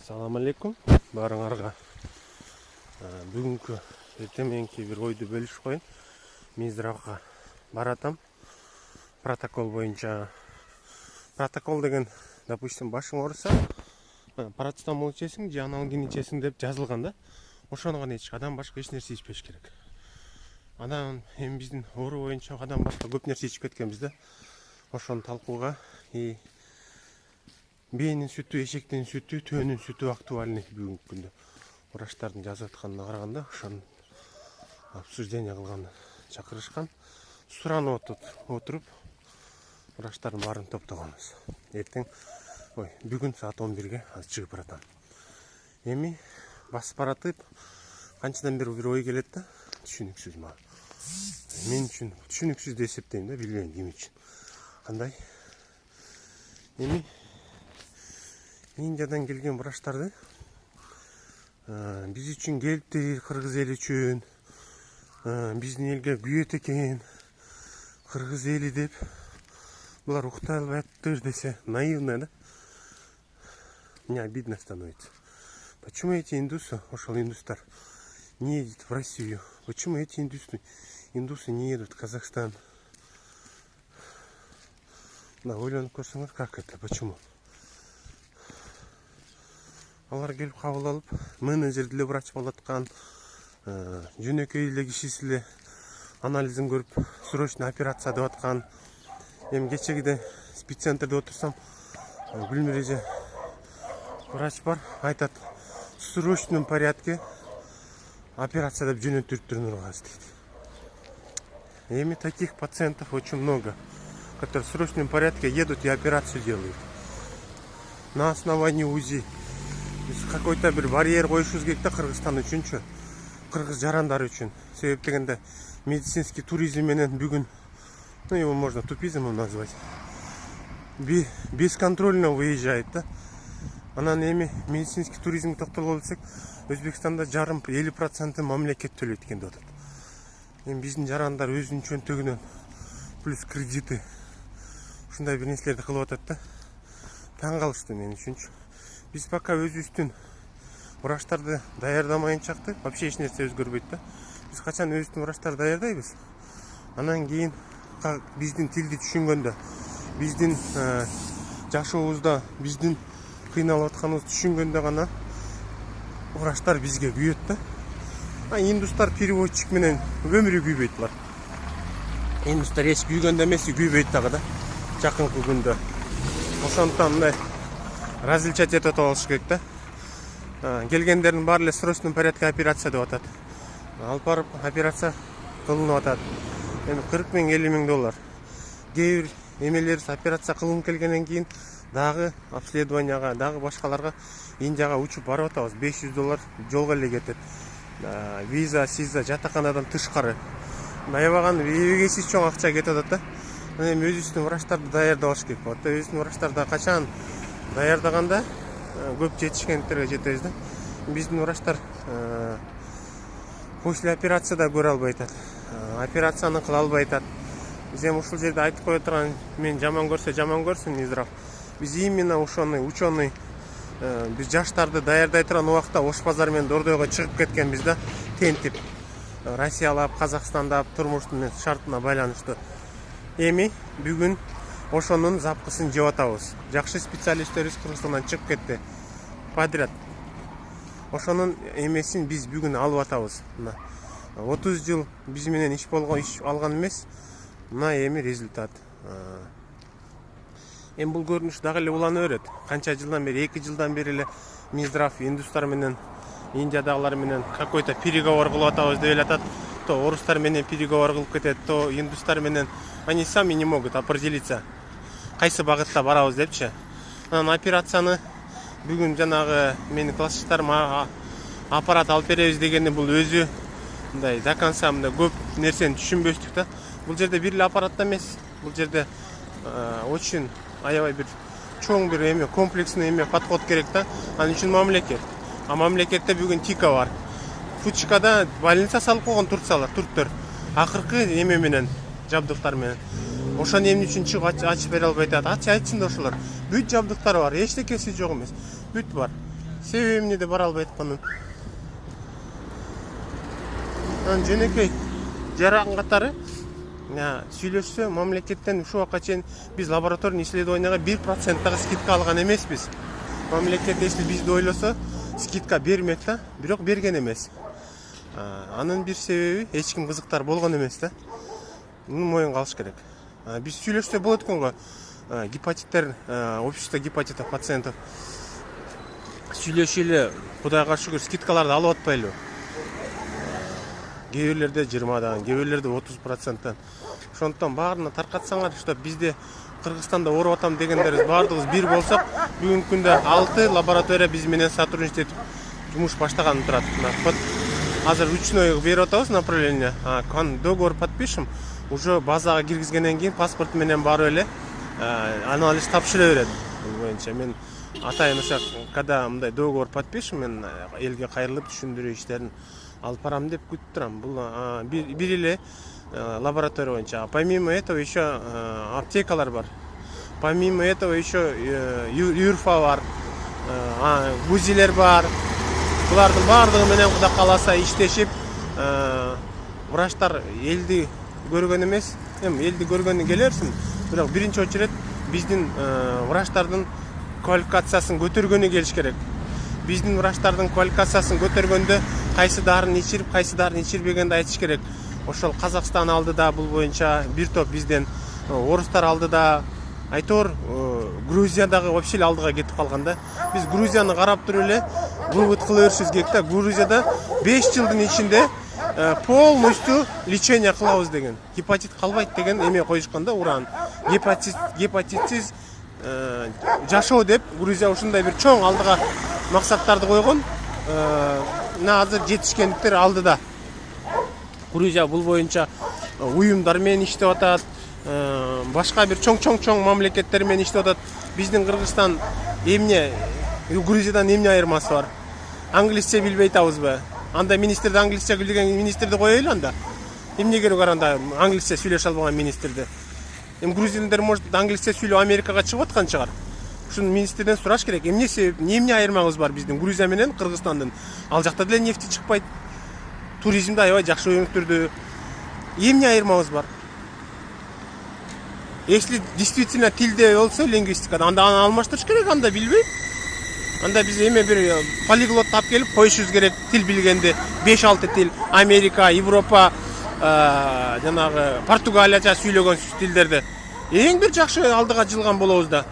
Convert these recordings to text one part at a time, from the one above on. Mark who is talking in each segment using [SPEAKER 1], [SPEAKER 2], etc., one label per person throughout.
[SPEAKER 1] Assalamu alaikum барыңарга. Бүгүнкү эртеменки бир ойду бөлүшүп коеюн. Минздравга баратам. Протокол боюнча. Протокол деген, допустим, башың ооруса, парацетамол ичесиң же аналгин ичесиң деп жазылган да. Ошону гана ич, адан башка эч нерсе ичпеш керек. Анан эми биздин оору боюнча адан башка көп нерсе ичип кеткенбиз да. Ошону талкууга бээнин сүтү, эшектин сүтү, төөнүн сүтү актуальный бүгүнкү күндө. Врачтардын жазып атканына караганда ошону обсуждение кылган, чакырышкан. Суранып отуруп, врачтардын баарын топтогонбуз. Эртең, бүгүн саат 11-ге чыгып баратам. Эми басып баратып, канчадан бери бир ой келет да, түшүнүксүз мага. Мен үчүн түшүнүксүз деп эсептейм да, билбейм ким үчүн. Кандай? Эми Индиядан келген врачтарды биз үчүн келиптир, кыргыз эли үчүн, биздин элге күйөт экен, кыргыз эли деп булар уктай албайптыр десе, наивно, да? Мне обидно становится. Почему эти индусы, ошол индустар, не едут в Россию? Почему эти индусы не едут в Казахстан? Да, ойлонуп көрсөңөр, как это, почему? Алар келип кабыл алып, менеджер деле врач болуп аткан, жөнөкөй эле кишиси эле анализин көрүп, срочный операция деп аткан. Эми кечегиде спеццентрде отурсам, Гүлмиреже врач бар, айтат, в срочном порядке операция деп жөнөтүрүптүр Нургаз дейт. Эми таких пациентов очень много, которые в срочном порядке едут и операцию делают. На основании УЗИ. Какой-то bir барьер коюшубуз керек да Кыргызстан үчүнчү, кыргыз жарандар үчүн. Себеп дегенде медицинский туризм менен бүгүн, его можно тупизмом назвать, бесконтрольно выезжает да. Анан эми медицинский туризмге токтолго келсек, Өзбекстанда 50% мамлекет төлөйт экен деп атат. Эми биздин жарандар өзүнүн чөнтөгүнөн плюс кредиты ушундай бир нерселерди кылып атат да. Таң калыштым мен үчүнчү. Biz пока өзүбүздүн врачтарды даярдамайынчакты, вообще эч нерсе өзгөрбөйт да. Биз качан өзүбүздүн врачтарды даярдайбыз, анан кийин биздин тилди түшүнгөндө, биздин жашообузда, биздин кыйналып атканыбызды түшүнгөндө гана врачтар бизге күйөт да. Индустар переводчик менен өмүрү күйбөйт булар. Индустар эч күйгөндө эмес, күйбөйт дагы да. Жакынкы күндө. Ошондуктан мындай различать этип алыш керек да. Келгендердин баары эле срочный порядке операция деп атат. Алып барып операция кылынып атат. Эми 40 миң, 50 миң доллар. Кээ бир эмелерибиз операция кылынып келгенден кийин дагы обследованияга, дагы башкаларга Индияга учуп барып атабыз. 500 доллар жолго эле кетет. Виза, сиза, жатаканадан тышкары. Аябаган эбегейсиз чоң акча кетип атат да. Эми өзүбүздүн врачтарды даярдабаш керек болот. Өзүбүздүн врачтарды качан даярдаганда көп жетишкендиктерге жетебиз да. Биздин врачтар после операцияда көрө албай атат. Операцияны кыла албай атат. Биз эми ушул жерде айтып кое турган, мен жаман көрсө жаман көрсүн Минздрав. Биз именно ушону ученый биз жаштарды даярдай турган убакта Ош базар менен Дордойго чыгып кеткенбиз да. Тентип Россиялап, Казакстандап турмуштун шартына байланыштуу. Эми бүгүн ошонун запкысын жеп атабыз. Жакшы специалисттерибиз Кыргызстандан чыгып кетти. Подряд. Ошонун эмесин биз бүгүн алып атабыз. 30 жыл биз менен иш алган эмес. Мына эми результат. Эми бул көрүнүш дагы эле улана берет. Канча жылдан бери, 2 жылдан бери эле Минздрав индустар менен, Индиядагылар менен какой-то переговор кылып атабыз деп эле атат. То орустар менен переговор кылып кетет, то индустар менен. Они сами не могут определиться, кайсы багытта барабыз депчи. Анан операцияны бүгүн жанагы менин классташтарым аппарат алып беребиз дегенде бул өзү мындай до конца мындай көп нерсени түшүнбөстүк да. Бул жерде бир эле аппаратта эмес. Бул жерде очень аябай бир чоң бир эме, комплексный эме подход керек да. Анын үчүн мамлекет. Мамлекетте бүгүн ТИКа бар. Фучкада больница салып койгон турктар. Акыркы эме менен, жабдыктар менен. Ошон эмне үчүн ачып бере албай атат. Айтсын да ошолор. Бүт жабдыктар бар, эчтекеси жок эмес. Бүт бар. себеби эмнеде бара албай атканын. Жөнөкөй жараган катары сүйлөшсө мамлекеттен ушул убакка чейин биз лабораторный исследованияга 1% скидка алган эмеспиз. Мамлекет если бизди ойлосо скидка бермек да, бирок берген эмес. Анын бир себеби эч ким кызыктар болгон эмес да. Муну моюнга алыш керек. Биз сүйлөшсө болот экен го. Гепатиттер, общество гепатитов пациентов сүйлөшүлө, Кудайга шүгүр, скидкаларды алып атпайлы. Кээ бирлерде 20-дан, кээ бирлерде 30%. Ошондуктан баарына таркатсаңар, что бизде Кыргызстанда ооруп атам дегендерибиз баардыгыбыз бир болсок, бүгүнкү күндө 6 лаборатория биз менен сотрудничать этип жумуш баштаган турат. Азыр ручной берип атабыз направление. Договор подпишем, уже базага киргизгенден кийин паспорт менен барып эле анализ тапшыра берет. Боюнча мен атайын ошо когда мындай договор подпишем, мен элге кайрылып түшүндүрүү иштерин алып барам деп күтүп турам. Бул бир эле лаборатория боюнча. Помимо этого еще аптекалар бар. Помимо этого еще юрфа бар, гузилер бар. Булардын баардыгы менен Кудай кааласа иштешип, врачтар элди көргөн эмес, элди көргөнү келерсиң, бирок биринчи очередь биздин врачтардын квалификациясын көтөргөнү келиш керек. Биздин врачтардын квалификациясын көтөргөндө кайсы дарын ичирип, кайсы дарын ичирбегенди айтыш керек. Ошол Казакстан алдыда бул боюнча бир топ бизден, орустар алдыда, айтор Грузиядагы вообще алдыга кетип калган да. Биз Грузияны карап туруп эле вывод кыла беришибиз керек да. Грузияда 5 жылдын ичинде полностью лечение кылабыз деген. Гепатит калбайт деген эме коюшкан да, уран. Гепатитсиз жашоо деп Грузия ушундай бир чоң алдыга максаттарды койгон. Азыр жетишкендиктер алдыда. Грузия бул боюнча уюмдар менен иштеп атат, башка бир чоң мамлекеттер менен иштеп атат. Биздин Кыргызстан эмне Грузиядан эмне айырмасы бар? Англисче билбей атабызбы? Анда министрди англисче билген министрди коелу анда. Эмне керек бар анда англисче сүйлөшө албаган министрди? Грузиялар может англисче сүйлөп Америкага чыгып аткан чыгар. Ушун министрден сураш керек. Эмне себеп, эмне айырмабыз бар биздин Грузия менен Кыргызстандын? Ал жакта деле нефти чыкпайт. Туризмди аябай жакшы өнүктүрдү. Эмне айырмабыз бар? Если действительно тилде болсо, лингвистикада, анда аны алмаштырыш керек, анда билбейм. Анда биз эме бир полиглот тап келип коюшубуз керек, тил билгенди, 5-6 тил, Америка, Европа, жанагы Португалияча сүйлөгөн тилдерди. Эң бир жакшы алдыга жылган болобуз да.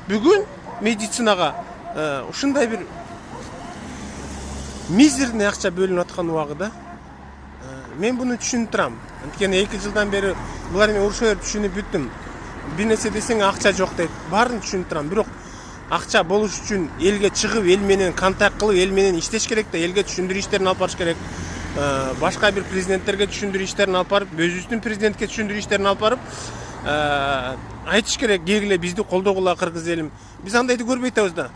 [SPEAKER 1] Бүгүн медицинага ушундай бир мизерный акча бөлүнүп аткан убагында мен буну түшүнүп турам. Анткени 2 жылдан бери булар менен урушуп берип түшүнүп бүттүм. Бир нерсе десең акча жок дейт. Баарын түшүнүп турам, бирок акча болуш үчүн элге чыгып, эл менен контакт кылып, эл менен иштеш керек да, элге түшүндүрүү иштерин алып барыш керек. Башка бир президенттерге түшүндүрүү иштерин алып барып, өзүбүздүн президентке түшүндүрүү иштерин алып барып, айтыш керек, кегиле бизди колдогула кыргыз элим. Биз андайды көрбөй атабыз да.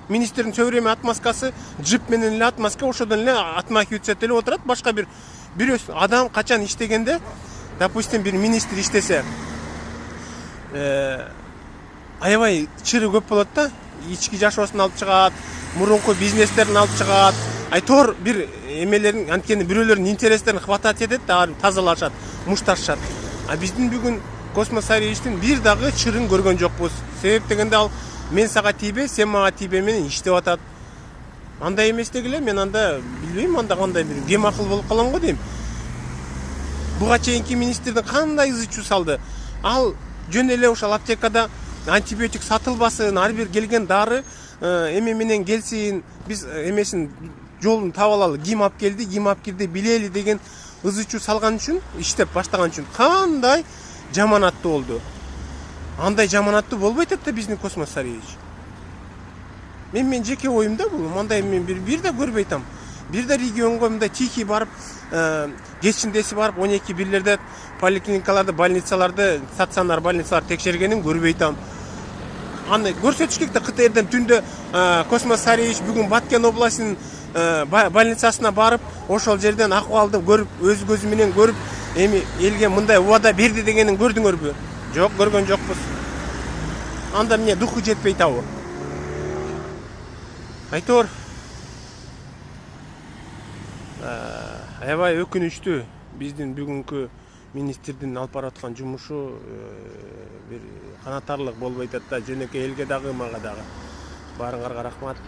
[SPEAKER 1] Министрдин все время отмазкасы, джип менен эле отмазка, ошодон эле отмахиваться эле отурат. Башка бир адам качан иштегенде, допустим, бир министр иштесе, аябай чыры көп болот да. Ички жашоосун алып чыгат, мурунку бизнестерин алып чыгат. Айтор бир эмелерин, анткени бирөөлөрдүн интерестерин хватать этет да, тазалашат, мушташат. А биздин бүгүн Космос Сарыевичтин бир дагы чырын көргөн жокпуз. Себеп дегенде ал мен сага тийбе, сен мага тийбе менен иштеп атат. Андай эмес дегиле, мен анда билбейм, анда кандай бир кем акыл болуп калам го дейм. Буга чейинки министрдин кандай ызы-чуу салды. Ал жөн эле ошол аптекада антибиотик сатылбасын, ар бир келген дары эме менен келсин, биз эмесин жолун таап алалы, ким алып келди, ким алып кирди билели деген ызы-чуу салган үчүн, иштеп баштаган үчүн кандай жаманаттуу болду. Андай жаманаттуу болбойт да биздин Космос Сарыевич. Мен жеке оюмда бул, мындай мен бир да көрбөй атам. Бир да регионго мындай тихий барып, кечиндеси барып 12 бирлерде поликлиникаларды, больницаларды, стационар больницалар текшергенин көрбөй атам. Аны көрсөтүш керек да, КТРден түндө Космос Сарыевич бүгүн Баткен областынын больницасына барып, ошол жерден акыбалды көрүп, өз көзү менен көрүп, эми элге мындай убада берди дегенин көрдүңөрбү? Жок, көргөн жокпуз. Анда эмне духу жетпей табы. Айтор. Аябай өкүнүчтүү. Биздин бүгүнкү министрдин алып бараткан жумушу бир канатарлык болбой атат да, жөнөкөй элге дагы, мага дагы. Баарыңарга рахмат.